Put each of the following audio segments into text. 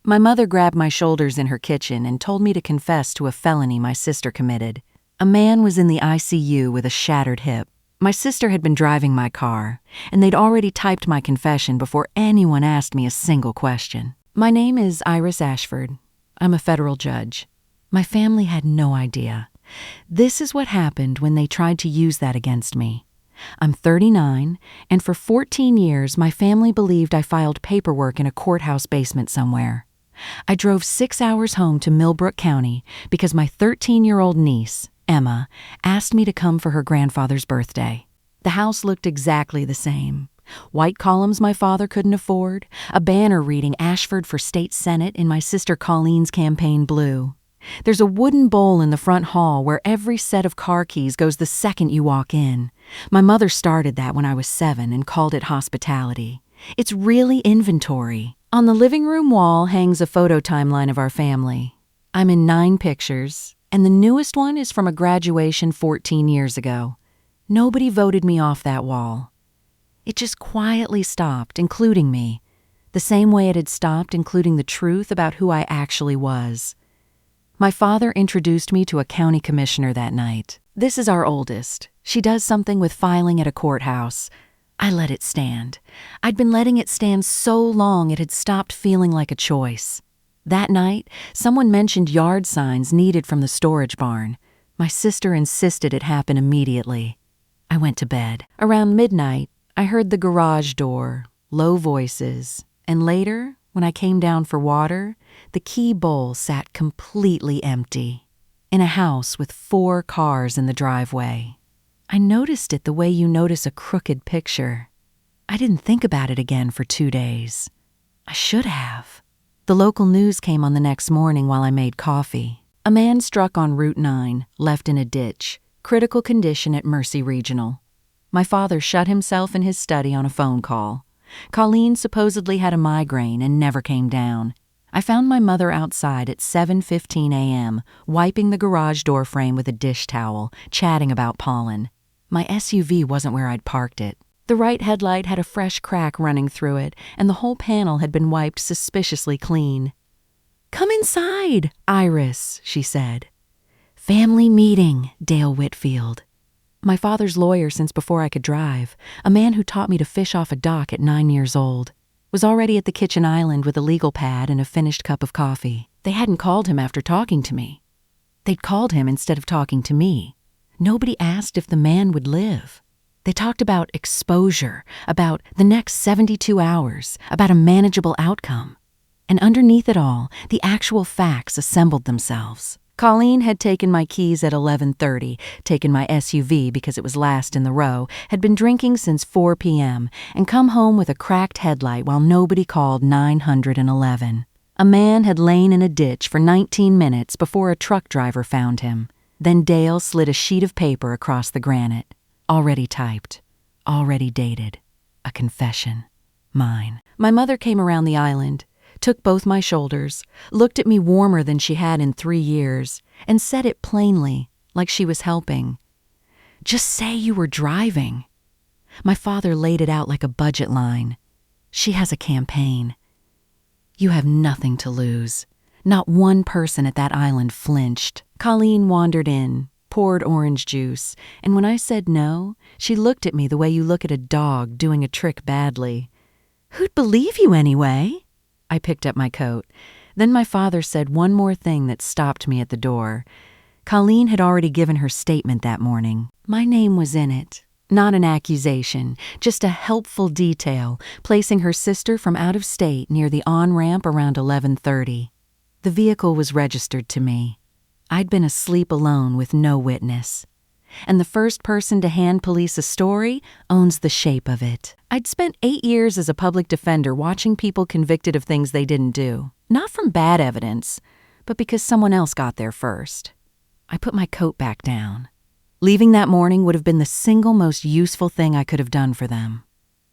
My mother grabbed my shoulders in her kitchen and told me to confess to a felony my sister committed. A man was in the ICU with a shattered hip. My sister had been driving my car, and they'd already typed my confession before anyone asked me a single question. My name is Iris Ashford. I'm a federal judge. My family had no idea. This is what happened when they tried to use that against me. I'm 39, and for 14 years my family believed I filed paperwork in a courthouse basement somewhere. I drove 6 hours home to Millbrook County because my 13-year-old niece, Emma, asked me to come for her grandfather's birthday. The house looked exactly the same. White columns my father couldn't afford, a banner reading Ashford for state senate in my sister Colleen's campaign blue. There's a wooden bowl in the front hall where every set of car keys goes the second you walk in. My mother started that when I was 7 and called it hospitality. It's really inventory. On the living room wall hangs a photo timeline of our family. I'm in 9 pictures, and the newest one is from a graduation 14 years ago. Nobody voted me off that wall. It just quietly stopped, including me, the same way it had stopped including the truth about who I actually was. My father introduced me to a county commissioner that night. This is our oldest. She does something with filing at a courthouse. I let it stand. I'd been letting it stand so long it had stopped feeling like a choice. That night, someone mentioned yard signs needed from the storage barn. My sister insisted it happen immediately. I went to bed. Around midnight, I heard the garage door, low voices, and later, when I came down for water, the key bowl sat completely empty, in a house with 4 cars in the driveway. I noticed it the way you notice a crooked picture. I didn't think about it again for 2 days. I should have. The local news came on the next morning while I made coffee. A man struck on Route 9, left in a ditch, critical condition at Mercy Regional. My father shut himself in his study on a phone call. Colleen supposedly had a migraine and never came down. I found my mother outside at 7:15 a.m., wiping the garage door frame with a dish towel, chatting about pollen. My SUV wasn't where I'd parked it. The right headlight had a fresh crack running through it, and the whole panel had been wiped suspiciously clean. "Come inside, Iris," she said. "Family meeting, Dale Whitfield." My father's lawyer since before I could drive, a man who taught me to fish off a dock at 9 years old, was already at the kitchen island with a legal pad and a finished cup of coffee. They hadn't called him after talking to me. They'd called him instead of talking to me. Nobody asked if the man would live. They talked about exposure, about the next 72 hours, about a manageable outcome. And underneath it all, the actual facts assembled themselves. Colleen had taken my keys at 11:30, taken my SUV because it was last in the row, had been drinking since 4 p.m., and come home with a cracked headlight while nobody called 911. A man had lain in a ditch for 19 minutes before a truck driver found him. Then Dale slid a sheet of paper across the granite. Already typed. Already dated. A confession. Mine. My mother came around the island, took both my shoulders, looked at me warmer than she had in 3 years, and said it plainly, like she was helping. "Just say you were driving." My father laid it out like a budget line. "She has a campaign. You have nothing to lose." Not one person at that island flinched. Colleen wandered in, poured orange juice, and when I said no, she looked at me the way you look at a dog doing a trick badly. "Who'd believe you anyway?" I picked up my coat. Then my father said one more thing that stopped me at the door. Colleen had already given her statement that morning. My name was in it. Not an accusation, just a helpful detail, placing her sister from out of state near the on-ramp around 11:30. The vehicle was registered to me. I'd been asleep alone with no witness. And the first person to hand police a story owns the shape of it. I'd spent 8 years as a public defender watching people convicted of things they didn't do. Not from bad evidence, but because someone else got there first. I put my coat back down. Leaving that morning would have been the single most useful thing I could have done for them.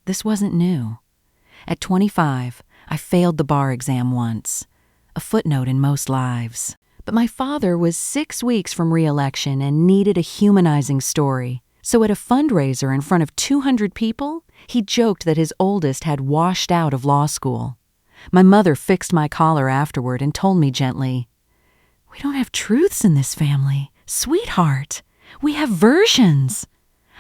This wasn't new. At 25, I failed the bar exam once. A footnote in most lives. But my father was 6 weeks from re-election and needed a humanizing story. So at a fundraiser in front of 200 people, he joked that his oldest had washed out of law school. My mother fixed my collar afterward and told me gently, "We don't have truths in this family, sweetheart. We have versions."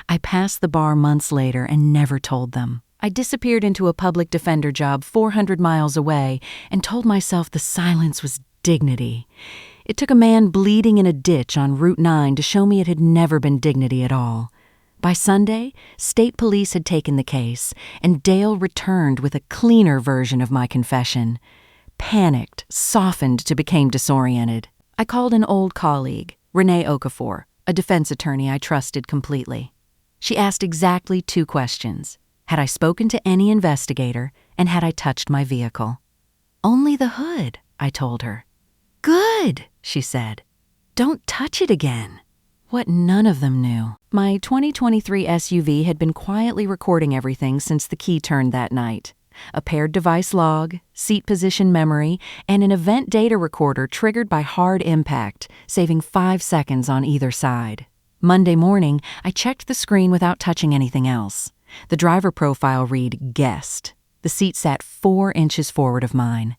I passed the bar months later and never told them. I disappeared into a public defender job 400 miles away and told myself the silence was dignity. It took a man bleeding in a ditch on Route 9 to show me it had never been dignity at all. By Sunday, state police had taken the case, and Dale returned with a cleaner version of my confession. Panicked, softened to become disoriented. I called an old colleague, Renee Okafor, a defense attorney I trusted completely. She asked exactly 2 questions. Had I spoken to any investigator, and had I touched my vehicle? "Only the hood," I told her. "Good," she said. "Don't touch it again." What none of them knew. My 2023 SUV had been quietly recording everything since the key turned that night. A paired device log, seat position memory, and an event data recorder triggered by hard impact, saving 5 seconds on either side. Monday morning, I checked the screen without touching anything else. The driver profile read guest. The seat sat 4 inches forward of mine.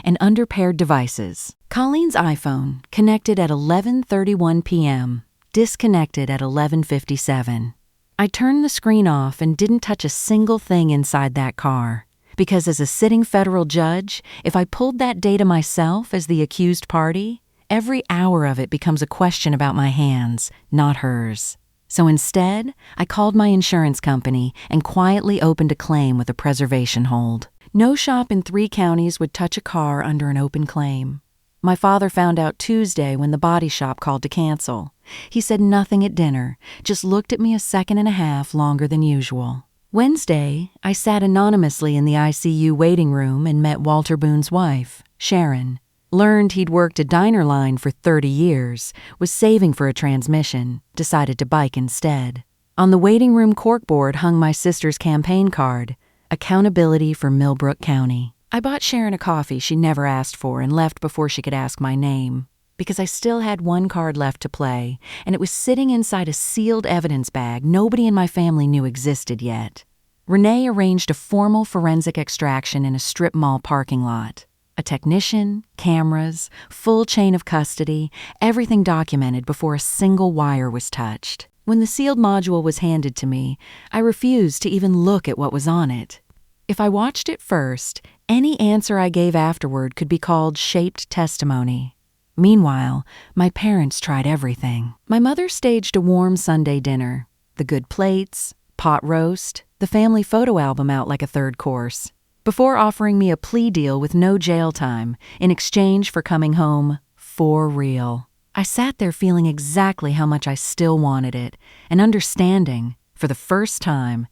And under paired devices, Colleen's iPhone connected at 11:31 p.m., disconnected at 11:57. I turned the screen off and didn't touch a single thing inside that car. Because as a sitting federal judge, if I pulled that data myself as the accused party, every hour of it becomes a question about my hands, not hers. So instead, I called my insurance company and quietly opened a claim with a preservation hold. No shop in 3 counties would touch a car under an open claim. My father found out Tuesday when the body shop called to cancel. He said nothing at dinner, just looked at me a second and a half longer than usual. Wednesday, I sat anonymously in the ICU waiting room and met Walter Boone's wife, Sharon. Learned he'd worked a diner line for 30 years, was saving for a transmission, decided to bike instead. On the waiting room corkboard hung my sister's campaign card, Accountability for Millbrook County. I bought Sharon a coffee she never asked for and left before she could ask my name, because I still had 1 card left to play, and it was sitting inside a sealed evidence bag nobody in my family knew existed yet. Renee arranged a formal forensic extraction in a strip mall parking lot. A technician, cameras, full chain of custody, everything documented before a single wire was touched. When the sealed module was handed to me, I refused to even look at what was on it. If I watched it first, any answer I gave afterward could be called shaped testimony. Meanwhile, my parents tried everything. My mother staged a warm Sunday dinner. The good plates, pot roast, the family photo album out like a 3rd course. Before offering me a plea deal with no jail time in exchange for coming home for real. I sat there feeling exactly how much I still wanted it and understanding, for the first time,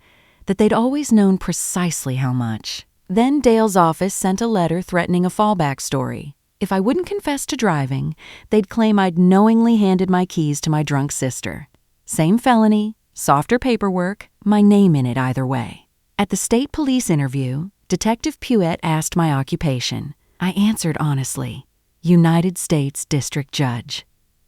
that they'd always known precisely how much. Then Dale's office sent a letter threatening a fallback story. If I wouldn't confess to driving, they'd claim I'd knowingly handed my keys to my drunk sister. Same felony, softer paperwork, my name in it either way. At the state police interview, Detective Puett asked my occupation. I answered honestly, United States District Judge.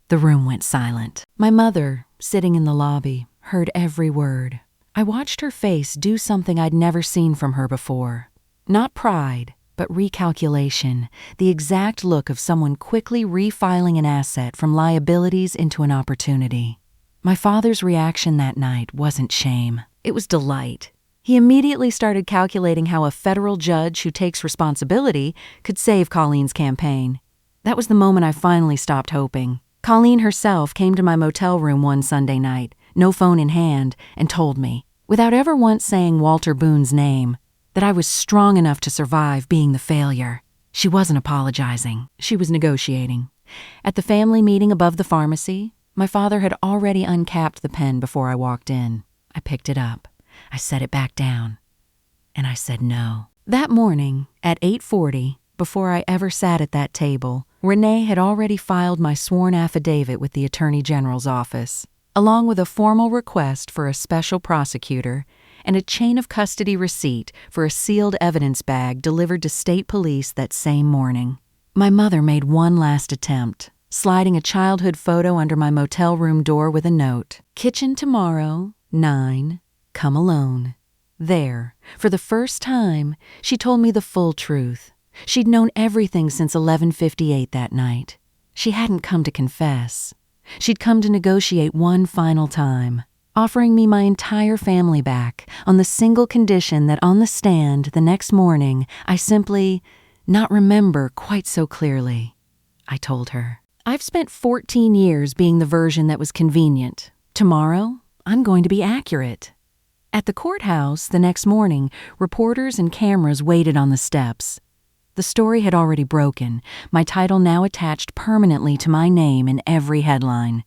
The room went silent. My mother, sitting in the lobby, heard every word. I watched her face do something I'd never seen from her before. Not pride, but recalculation, the exact look of someone quickly refiling an asset from liabilities into an opportunity. My father's reaction that night wasn't shame. It was delight. He immediately started calculating how a federal judge who takes responsibility could save Colleen's campaign. That was the moment I finally stopped hoping. Colleen herself came to my motel room one Sunday night, no phone in hand, and told me, without ever once saying Walter Boone's name, that I was strong enough to survive being the failure. She wasn't apologizing. She was negotiating. At the family meeting above the pharmacy, my father had already uncapped the pen before I walked in. I picked it up. I set it back down. And I said no. That morning, at 8:40, before I ever sat at that table, Renee had already filed my sworn affidavit with the Attorney General's office, along with a formal request for a special prosecutor and a chain of custody receipt for a sealed evidence bag delivered to state police that same morning. My mother made one last attempt, sliding a childhood photo under my motel room door with a note, "Kitchen tomorrow, 9, come alone." There, for the first time, she told me the full truth. She'd known everything since 11:58 that night. She hadn't come to confess. She'd come to negotiate one final time, offering me my entire family back on the single condition that on the stand the next morning I simply not remember quite so clearly. I told her, "I've spent 14 years being the version that was convenient. Tomorrow, I'm going to be accurate." At the courthouse the next morning, reporters and cameras waited on the steps. The story had already broken, my title now attached permanently to my name in every headline.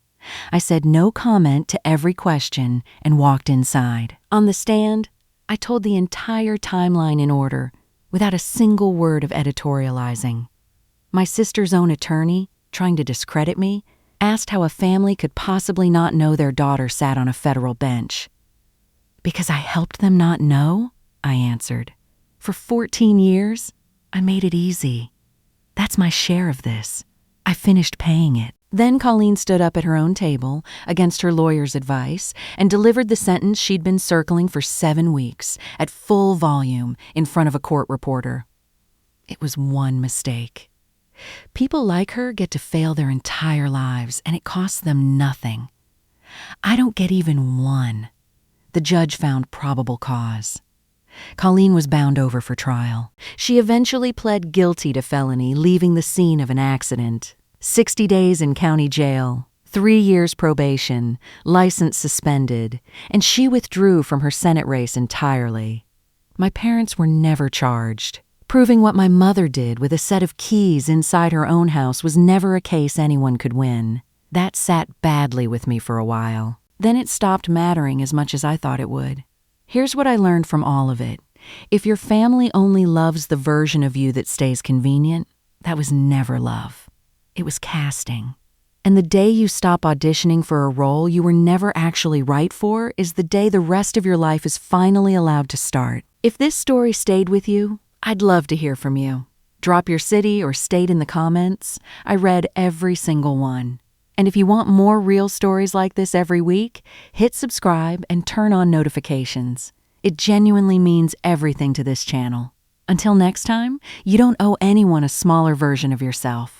I said no comment to every question and walked inside. On the stand, I told the entire timeline in order, without a single word of editorializing. My sister's own attorney, trying to discredit me, asked how a family could possibly not know their daughter sat on a federal bench. "Because I helped them not know?" I answered. "For 14 years, I made it easy. That's my share of this. I finished paying it." Then Colleen stood up at her own table, against her lawyer's advice, and delivered the sentence she'd been circling for 7 weeks, at full volume, in front of a court reporter. It was one mistake. People like her get to fail their entire lives, and it costs them nothing. I don't get even one. The judge found probable cause. Colleen was bound over for trial. She eventually pled guilty to felony, leaving the scene of an accident. 60 days in county jail, 3 years probation, license suspended, and she withdrew from her Senate race entirely. My parents were never charged. Proving what my mother did with a set of keys inside her own house was never a case anyone could win. That sat badly with me for a while. Then it stopped mattering as much as I thought it would. Here's what I learned from all of it. If your family only loves the version of you that stays convenient, that was never love. It was casting. And the day you stop auditioning for a role you were never actually right for is the day the rest of your life is finally allowed to start. If this story stayed with you, I'd love to hear from you. Drop your city or state in the comments. I read every single one. And if you want more real stories like this every week, hit subscribe and turn on notifications. It genuinely means everything to this channel. Until next time, you don't owe anyone a smaller version of yourself.